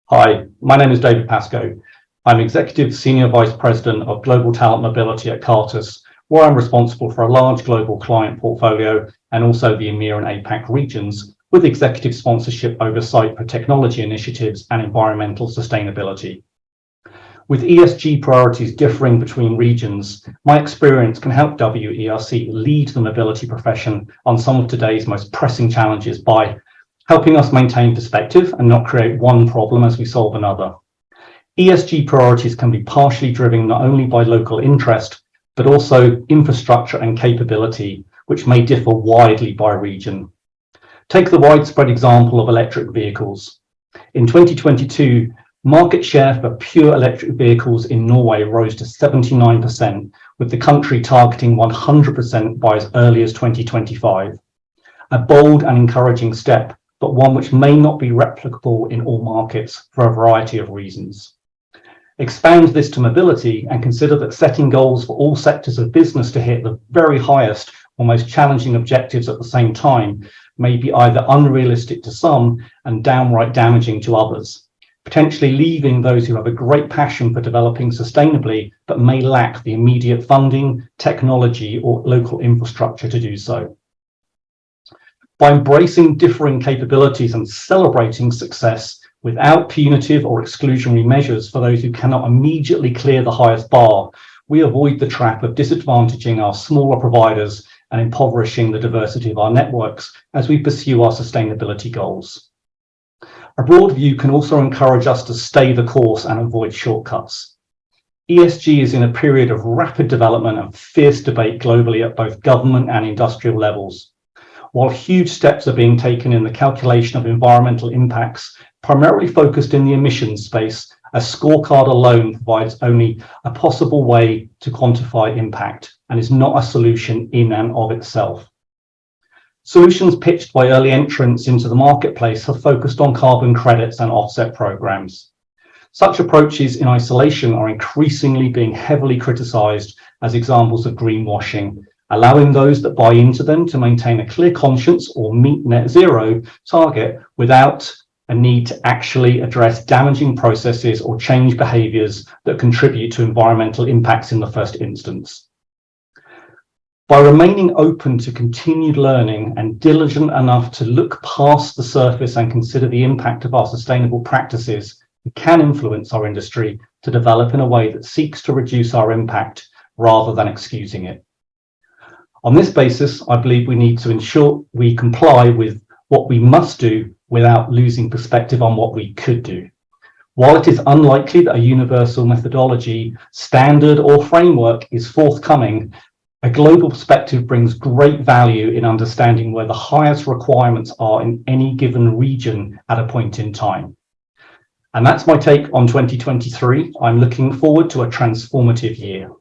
Hi, my name is David Pascoe. I'm Executive Senior Vice President of Global Talent Mobility at Cartus, where I'm responsible for a large global client portfolio and also the EMEA and APAC regions, with executive sponsorship oversight for technology initiatives and environmental sustainability. With ESG priorities differing between regions, my experience can help WERC lead the mobility profession on some of today's most pressing challenges by helping us maintain perspective and not create one problem as we solve another. ESG priorities can be partially driven not only by local interest, but also infrastructure and capability, which may differ widely by region. Take the widespread example of electric vehicles. In 2022, market share for pure electric vehicles in Norway rose to 79%, with the country targeting 100% by as early as 2025. A bold and encouraging step, but one which may not be replicable in all markets for a variety of reasons. Expand this to mobility and consider that setting goals for all sectors of business to hit the very highest or most challenging objectives at the same time may be either unrealistic to some and downright damaging to others, potentially leaving those who have a great passion for developing sustainably but may lack the immediate funding, technology, or local infrastructure to do so. By embracing differing capabilities and celebrating success without punitive or exclusionary measures for those who cannot immediately clear the highest bar, we avoid the trap of disadvantaging our smaller providers and impoverishing the diversity of our networks as we pursue our sustainability goals. A broad view can also encourage us to stay the course and avoid shortcuts. ESG is in a period of rapid development and fierce debate globally at both government and industrial levels. While huge steps are being taken in the calculation of environmental impacts, primarily focused in the emissions space, a scorecard alone provides only a possible way to quantify impact and is not a solution in and of itself. Solutions pitched by early entrants into the marketplace have focused on carbon credits and offset programs. Such approaches in isolation are increasingly being heavily criticized as examples of greenwashing, allowing those that buy into them to maintain a clear conscience or meet net zero target without a need to actually address damaging processes or change behaviors that contribute to environmental impacts in the first instance. By remaining open to continued learning and diligent enough to look past the surface and consider the impact of our sustainable practices, we can influence our industry to develop in a way that seeks to reduce our impact rather than excusing it. On this basis, I believe we need to ensure we comply with what we must do without losing perspective on what we could do. While it is unlikely that a universal methodology, standard, or framework is forthcoming, a global perspective brings great value in understanding where the highest requirements are in any given region at a point in time. And that's my take on 2023. I'm looking forward to a transformative year.